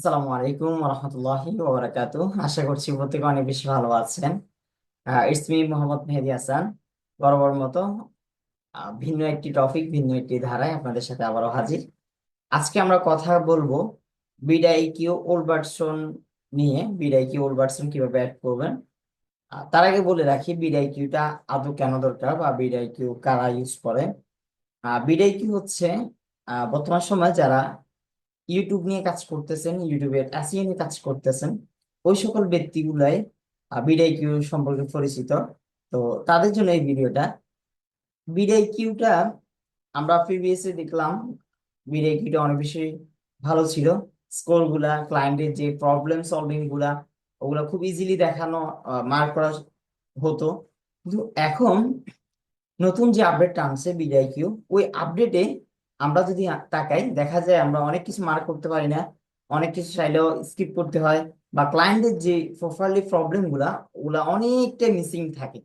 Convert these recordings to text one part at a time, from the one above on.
আসসালামু আলাইকুম রহমতুল্লাহি ওয়া বারাকাতুহু। আশা করছি প্রত্যেকে অনেক বেশি ভালো আছেন। ইটস মি মোহাম্মদ মেহেদী হাসান। বরাবর মতো ভিন্ন একটি টপিক, ভিন্ন একটি ধারায় আপনাদের সাথে আবারও হাজির। আজকে আমরা কথা বলবো বিডাইকিউ ওল্ড ভার্সন নিয়ে। বিডাইকিউ ওল্ড ভার্সন কিভাবে অ্যাড করবেন। তার আগে বলে রাখি বিডাইকিউটা আদৌ কেন দরকার বা বিডাইকিউ কারা ইউজ করে। বিডাইকিউ হচ্ছে বর্তমান সময়ে যারা ইউটিউব নিয়ে কাজ করতেছেন, ইউটিউবের এসইও নিয়ে কাজ করতেছেন, ওই সকল ব্যক্তিগুলাই বিডাইকিউ সম্পর্কে পরিচিত। তো তাদের জন্য এই ভিডিওটা। বিডাইকিউটা আমরা প্রিভিয়াসলি দেখলাম, বিডাইকিউটা অনেক বেশি ভালো ছিল। স্কোর গুলা, ক্লায়েন্টের যে প্রবলেম সলভিং গুলা, ওগুলা খুব ইজিলি দেখানো, মার্ক করা হতো। কিন্তু এখন নতুন যে আপডেটটা আনছে বিডাইকিউ, ওই আপডেটে আমরা যদি তাকাই, দেখা যায় আমরা অনেক কিছু মার্ক করতে পারি না, অনেক কিছু চাইলেও স্কিপ করতে হয়, বা ক্লায়েন্টের যে প্রোফাইলি প্রবলেম গুলা, ওগুলা অনেকটাই মিসিং থাকে।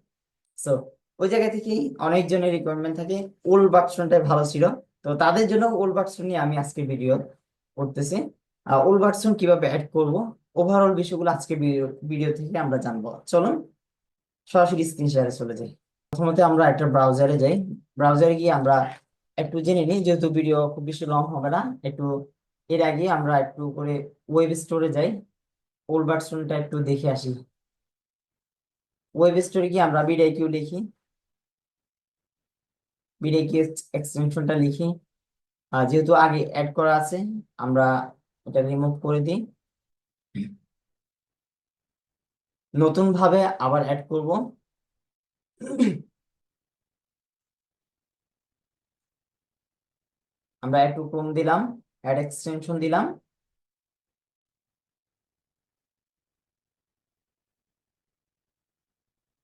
সো ওই জায়গা থেকেই অনেকজনের রিকোয়ারমেন্ট থাকে ওল্ড ভার্সনটাই ভালো ছিল। তো তাদের জন্য ওল্ড ভার্সন নিয়ে আমি আজকে ভিডিও করতেছি। ওল্ড ভার্সন কিভাবে অ্যাড করব, ওভারঅল বিষয়গুলো আজকে ভিডিও থেকে আমরা জানবো। চলুন সরাসরি স্ক্রিন শেয়ারে চলে যাই। প্রথমত আমরা একটা ব্রাউজারে যাই। ব্রাউজারে গিয়ে আমরা একটু জেনে নিই, যেহেতু ভিডিও খুব বেশি লং হবে না। একটু এর আগে আমরা একটু করে ওয়েব স্টোরে যাই, ওল্ড ভার্সনটা একটু দেখে আসি। ওয়েব স্টোরে গিয়ে আমরা বিডাইকিউ লিখি, বিডাইকিউ এক্সটেনশনটা লিখি। যেহেতু আগে অ্যাড করা আছে, আমরা এটা রিমুভ করে দিই, নতুন ভাবে আবার অ্যাড করব। আমরা একটু কম দিলাম, অ্যাড এক্সটেনশন দিলাম।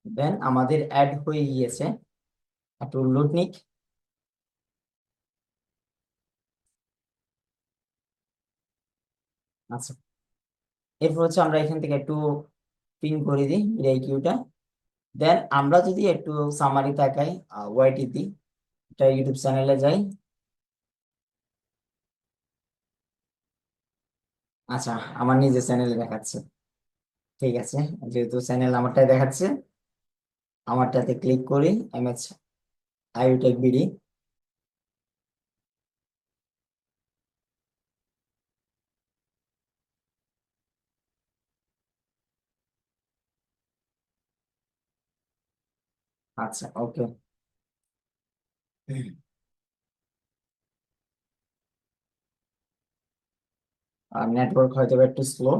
দেন আমাদের অ্যাড হয়ে গিয়েছে। একটু লোড নিক। আচ্ছা, এরপর হচ্ছে আমরা এখান থেকে একটু পিন করে দিই এই কিউটা। দেন আমরা যদি একটু সামারি তাকাই, ওয়াইটি দিই, এটা ইউটিউব চ্যানেলে যাই। আচ্ছা, আমার নিজের চ্যানেলে দেখাচ্ছে। ঠিক আছে, যেহেতু চ্যানেল আমারটাই দেখাচ্ছে, আমারটাতে ক্লিক করি। এমএচ আইউটেক বিডি। আচ্ছা, ওকে। আর নেটওয়ার্ক হয়তো বা একটু স্লো।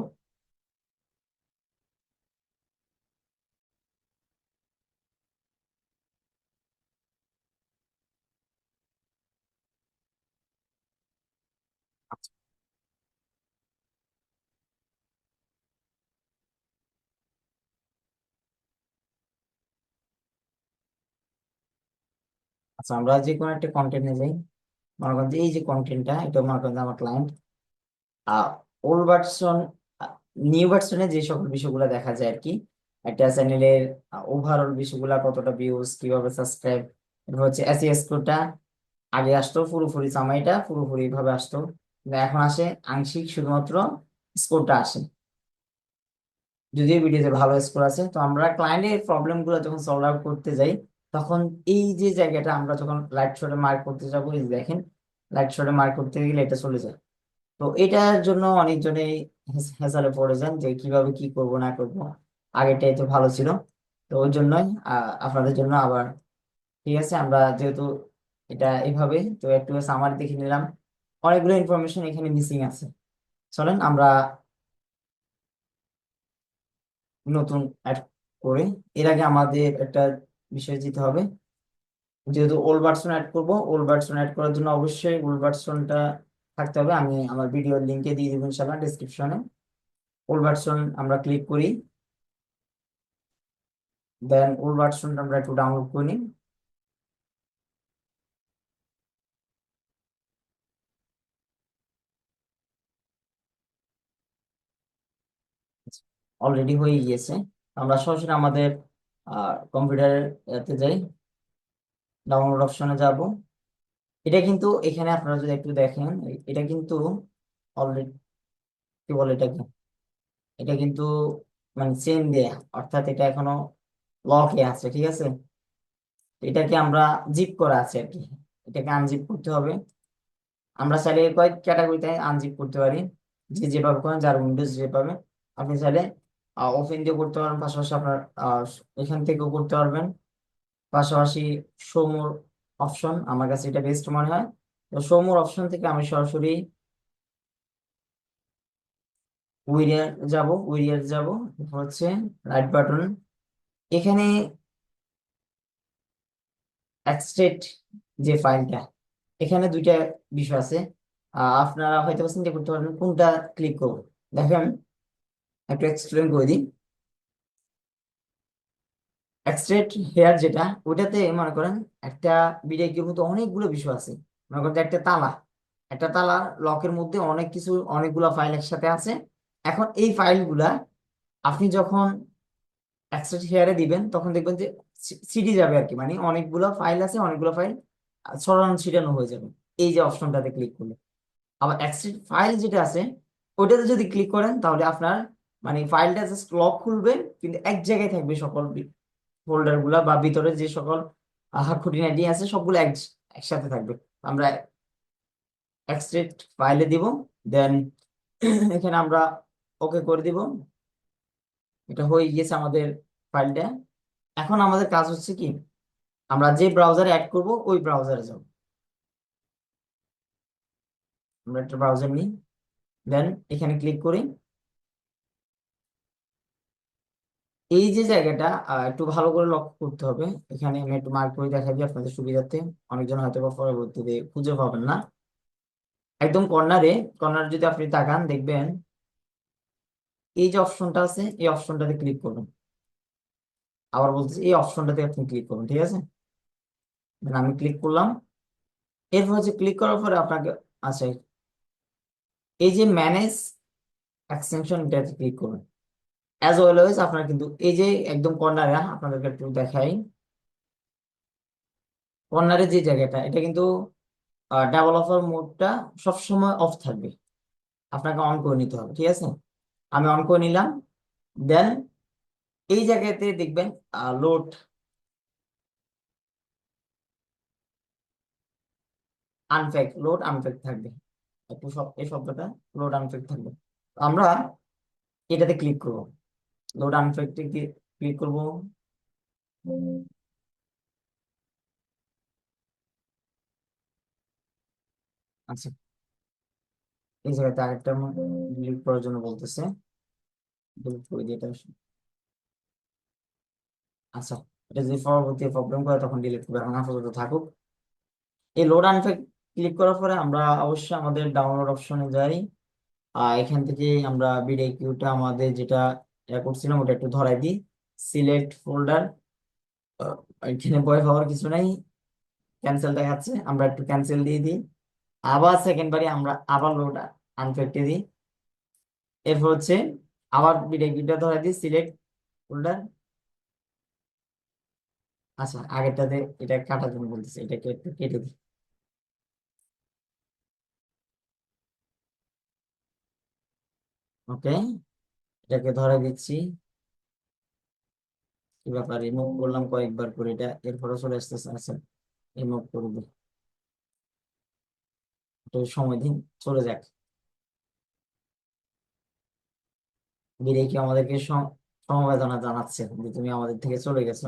আচ্ছা, আমরা যে কোনো একটা কন্টেন্টে যাই। মনে করেন যে এই যে কন্টেন্টটা, এটা মনে করেন যে আমার ক্লায়েন্ট। ওল্ড ভার্সন, নিউ ভার্সনে যে সকল বিষয়গুলো দেখা যায় আর কি, একটা চ্যানেলের ওভারঅল বিষয়গুলো, কতটা ভিউজ, কিভাবে সাবস্ক্রাইব, এরপর হচ্ছে এসইএস স্কোরটা। আগে আসতো পুরোপুরি সামাইটা পুরোপুরি ভাবে আসতো, কিন্তু এখন আসে আংশিক, শুধুমাত্র স্কোরটা আসে। যদিও ভিডিওতে ভালো স্কোর আছে, তো আমরা ক্লায়েন্টের প্রবলেম গুলো যখন সলভ আউট করতে যাই, তখন এই যে জায়গাটা আমরা যখন লাইট শটে মার্ক করতে যাবো, এই যে দেখেন, লাইট শটে মার্ক করতে গেলে এটা চলে যায়। তো এটার জন্য অনেকজনেই হেসালে পড়ে যান যে কিভাবে কি করব না করব। আগেরটাই তো ভালো ছিল। তো ওই জন্যই আপনাদের জন্য আবার, ঠিক আছে, আমরা যেহেতু এটা এইভাবে, তো একটু সামারি দেখে নিলাম। অনেকগুলো ইনফরমেশন এখানে মিসিং আছে। চলেন আমরা নতুন অ্যাড করে, এর আগে আমাদের একটা বিষয় দিতে হবে। যেহেতু ওল্ড ভার্সন অ্যাড করব, ওল্ড ভার্সন অ্যাড করার জন্য অবশ্যই ওল্ড ভার্সনটা থাকতে হবে। আমি আমার ভিডিওর লিঙ্কে দিয়ে দিব ইনশাআল্লাহ ডিসক্রিপশনে। ওল্ড ভার্সন আমরা ক্লিক করি। দেন ওল্ড ভার্সনটা আমরা একটু ডাউনলোড করে নিই। অলরেডি হয়ে গিয়েছে। আমরা সরাসরি আমাদের কম্পিউটারের এতে যাই, ডাউনলোড অপশনে যাব। এটা কিন্তু এখানে আপনারা যদি একটু দেখেন, এটা কিন্তু অলরেডি কি বলে এটাকে, এটা কিন্তু মানে চেন দেয়া, অর্থাৎ এটা এখনো লকে আছে, ঠিক আছে। এটাকে আমরা জিপ করা আছে আর কি, এটাকে আনজিপ করতে হবে। আমরা চাইলে কয়েক ক্যাটাগরিতে আনজিপ করতে পারি, যে যেভাবে করেন, যার উইন্ডোজ যেভাবে। আপনি চাইলে ওপেন দিয়ে করতে পারেন, পাশাপাশি আপনার এখান থেকেও করতে পারবেন, পাশাপাশি শো মোর অপশন আমার কাছে এটা বেস্ট মনে হয়। তো শো মোর অপশন থেকে আমি সরাসরি উইরিয়ার যাব, উইরিয়ার যাব, হচ্ছে রাইট বাটন, এখানে এক্সট্রেট যে ফাইলটা, এখানে দুইটা বিষয় আছে। আপনারা হয়তো চিন্তা করতে পারবেন কোনটা ক্লিক করব। দেখেন, একটু এক্সপ্লেন করে দিই। এক্সট্রেট হেয়ার যেটা, ওটাতে মনে করেন একটা বিডাইকির মধ্যে অনেকগুলো বিষয় আছে। মনে করেন যে একটা তালা, একটা তালা লকের মধ্যে অনেক কিছু, অনেকগুলো ফাইল একসাথে আছে। এখন এই ফাইলগুলা আপনি যখন এক্সট্রেট হেয়ারে দিবেন তখন দেখবেন যে সিডি যাবে আর কি, মানে অনেকগুলো ফাইল আছে, অনেকগুলো ফাইল ছড়ানো ছিটানো হয়ে যাবে এই যে অপশনটাতে ক্লিক করলে। আবার এক্সট্রেট ফাইল যেটা আছে, ওইটাতে যদি ক্লিক করেন তাহলে আপনার মানে ফাইলটা জাস্ট লক খুলবে, কিন্তু এক জায়গায় থাকবে সকল ফোল্ডার গুলা, বা ভিতরে যে সকল খুঁটিনাটি আছে সবগুলো একসাথে থাকবে। আমরা এক্সট্রেট ফাইলে দিব, দেন এখানে আমরা ওকে করে দিব। এটা হয়ে গেছে আমাদের ফাইলটা। এখন আমাদের কাজ হচ্ছে কি, আমরা যে ব্রাউজারে অ্যাড করব ওই ব্রাউজারে যাব। আমরা একটা ব্রাউজার নিই, দেন এখানে ক্লিক করি। এই যে জায়গাটা একটু ভালো করে লক্ষ্য করতে হবে, এখানে আমি একটু মার্ক করে দেখাই দিই আপনাদের সুবিধার্থে, অনেকজন হয়তো বা পরবর্তীতে খুঁজে পাবেন না। একদম কর্নারে, কর্নারে যদি আপনি তাকান দেখবেন এই যে অপশনটা আছে, এই অপশনটাতে ক্লিক করুন। আবার বলতেছি, এই অপশনটাতে আপনি ক্লিক করুন, ঠিক আছে। Then আমি ক্লিক করলাম। এরপর হচ্ছে ক্লিক করার পরে আপনাকে, আচ্ছা, এই যে ম্যানেজ এক্সটেনশন, এটাতে ক্লিক করুন। অ্যাজ অলওয়েজ আপনার কিন্তু এই যে একদম কর্নারে, আপনাদেরকে একটু দেখাই, কর্নারে যে জায়গাটা, এটা কিন্তু ডেভেলপার মোডটা সবসময় অফ থাকবে, আপনাকে অন করে নিতে হবে, ঠিক আছে। আমি অন করে নিলাম। দেন এই জায়গাতে দেখবেন লোড আনফ্যাক্ট, লোড আনফ্যাক্ট থাকবে, একটু সব এই শব্দটা, লোড আনফ্যাক্ট থাকবে। তো আমরা এটাতে ক্লিক করব, লোড আনফ্যাক্টে ক্লিক করব। আচ্ছা, এই জায়গাতে আরেকটা ডিলিট করার জন্য বলতেছে, ডিলিট করে দিয়ে এটা। আচ্ছা, এটা যদি পরবর্তী প্রবলেম করে তখন ডিলিট করবে, এখন আপাতত থাকুক। এই লোড আনফ্যাক্ট ক্লিক করার পরে আমরা অবশ্যই আমাদের ডাউনলোড অপশনে যাই। এখান থেকে আমরা বিডি কিউটা আমাদের যেটা করছিলাম ওটা একটু ধরাই দিই, সিলেক্ট ফোল্ডার। এখানে ভয় পাওয়ার কিছু নাই, ক্যান্সেল দেখাচ্ছে, আমরা একটু ক্যান্সেল দিয়ে দিই। আবার সেকেন্ড বারে আমরা আবার লোড আনফ্যাক্টে দিই। এরপর হচ্ছে আবার বিডি কিউটা ধরাই দিই, সিলেক্ট ফোল্ডার। আচ্ছা, আগেরটাতে এটা কাটার জন্য বলতেছে, এটাকে একটু কেটে দিই। ওকে, এটাকে ধরে দিচ্ছি। কি ব্যাপার, রিমুভ করলাম কয়েকবার করে, এটা এরপরে চলে আসতেছে। আচ্ছা, রিমুভ করে দিই, একটু সময় দিন, চলে যাক। বিদায় কি আমাদেরকে সমবেদনা জানাচ্ছে যে তুমি আমাদের থেকে চলে গেছো।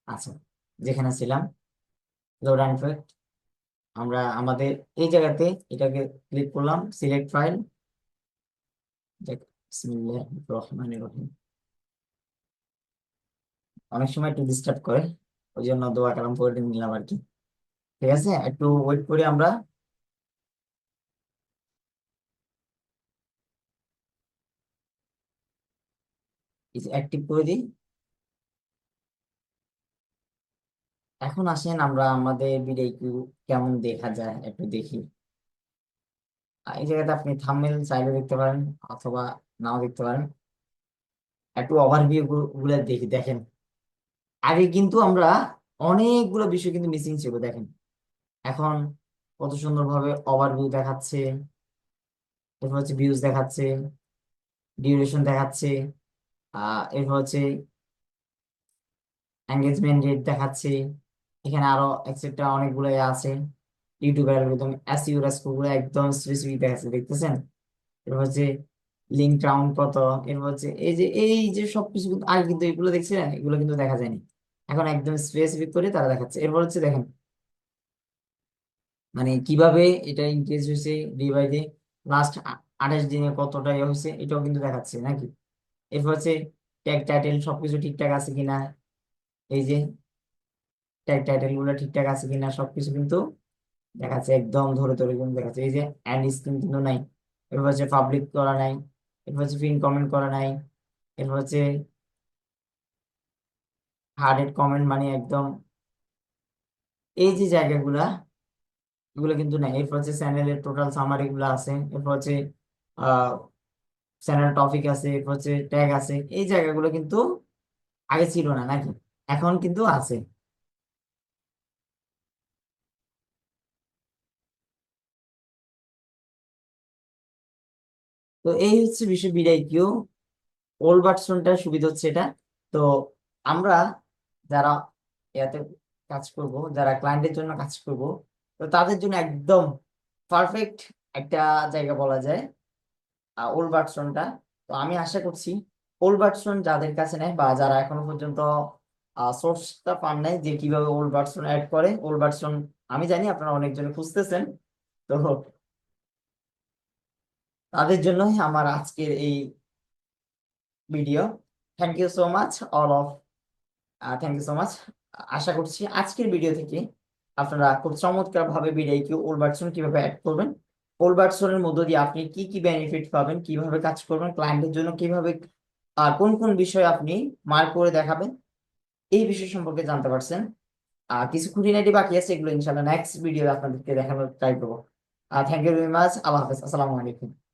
আচ্ছা, যেখানে ছিলাম, লোড আনফ্যাক্ট, আমরা আমাদের এই জায়গাতে এটাকে ক্লিক করলাম, সিলেক্ট ফাইল। বিসমিল্লাহির রহমানির রহিম। অনেক সময় একটু ডিস্টার্ব করে, ওই জন্য দোয়া কালাম করে নিলাম আর কি। ঠিক আছে, একটু ওয়েট করি আমরা। অ্যাক্টিভ করে দিই। এখন আসেন আমরা আমাদের বিডি কিউ কেমন দেখা যায় একটু দেখি। এই জায়গাতে আপনি থাম্বনেল চাইলে দেখতে পারেন, অথবা নাও দেখতে পারেন। একটু ওভারভিউ গুলো দেখি, দেখেন আগে কিন্তু আমরা অনেকগুলো বিষয় কিন্তু মিসিং ছিল, দেখেন এখন কত সুন্দরভাবে ওভারভিউ দেখাচ্ছে, এরপর হচ্ছে ভিউজ দেখাচ্ছে, ডিউরেশন দেখাচ্ছে, এরপর হচ্ছে এঙ্গেজমেন্ট রেট দেখাচ্ছে। এখানে আরো এক্সেট্রা অনেকগুলো আছে। ইউটিউবের অ্যালগরিদম, এসইও স্কোর গুলো একদম স্পেসিফিক দেখাচ্ছে, দেখতেছেন? এরপর হচ্ছে লিঙ্ক কাউন্ট কত, এরপর হচ্ছে এই যে সবকিছু কিন্তু আগে কিন্তু এগুলো দেখছিলেন, এগুলো কিন্তু দেখা যায়নি। এখন একদম স্পেসিফিক করে তারা দেখাচ্ছে। এরপর হচ্ছে দেখেন মানে কিভাবে এটা ইনক্রিজ হয়েছে ডে বাই ডে, লাস্ট 28 দিনে কতটা ইয়ে হয়েছে এটাও কিন্তু দেখাচ্ছে নাকি। এরপর হচ্ছে ট্যাগ টাইটেল সবকিছু ঠিকঠাক আছে কিনা, এই যে ট্যাগ টাইটেল গুলো ঠিকঠাক আছে কিনা সবকিছু কিন্তু দেখাচ্ছে, একদম ধরে ধরে কিন্তু দেখাচ্ছে। এই যে অ্যাড স্ক্রিন কিন্তু নাই, এরপর হচ্ছে পাবলিক করা নাই, এরপর হচ্ছে পিন কমেন্ট করা নাই, এরপর হচ্ছে হার্ডেড কমেন্ট মানে একদম এই যে জায়গাগুলা, এগুলো কিন্তু নাই। এরপর হচ্ছে চ্যানেলের টোটাল সামারি গুলো আছে, এরপর হচ্ছে আহ চ্যানেল টপিক আছে, এরপর হচ্ছে ট্যাগ আছে। এই জায়গাগুলো কিন্তু আগে ছিল না নাকি, এখন কিন্তু আছে। তো এই হচ্ছে বিষয় বিদায় কিউ ওল্ড ভার্সনটার সুবিধা হচ্ছে এটা। তো আমরা যারা ইয়াতে কাজ করব, যারা ক্লায়েন্টের জন্য কাজ করব, তো তাদের জন্য একদম পারফেক্ট একটা জায়গা বলা যায় ওল্ড ভার্সনটা। তো আমি আশা করছি ওল্ড ভার্সন যাদের কাছে নেই বা যারা এখনো পর্যন্ত সোর্সটা পান নাই যে কিভাবে ওল্ড ভার্সন অ্যাড করে, ওল্ড ভার্সন আমি জানি আপনারা অনেকজন খুঁজতেছেন। তো তাদের জন্যই আমার আজকের এই video. Thank you so much all of, thank you so much. আশা করছি আজকের ভিডিও থেকে আপনারা খুব চমৎকার ভাবে বিডাই কিউ ওল্ড ভার্সন কিভাবে অ্যাড করবেন, ওল্ড ভার্সনের মধ্য দিয়ে আপনি কি কি বেনিফিট পাবেন, কিভাবে কাজ করবেন, ক্লায়েন্টের জন্য কিভাবে কোন কোন বিষয় আপনি মার্ক করে দেখাবেন, এই বিষয় সম্পর্কে জানতে পারছেন। কিছু খুঁটিনাটি বাকি আছে, এগুলো ইনশাল্লাহ নেক্সট ভিডিও আপনাদেরকে দেখানোর ট্রাই করবো। Thank you very much. Allah হাফেজ, আসসালামু আলাইকুম।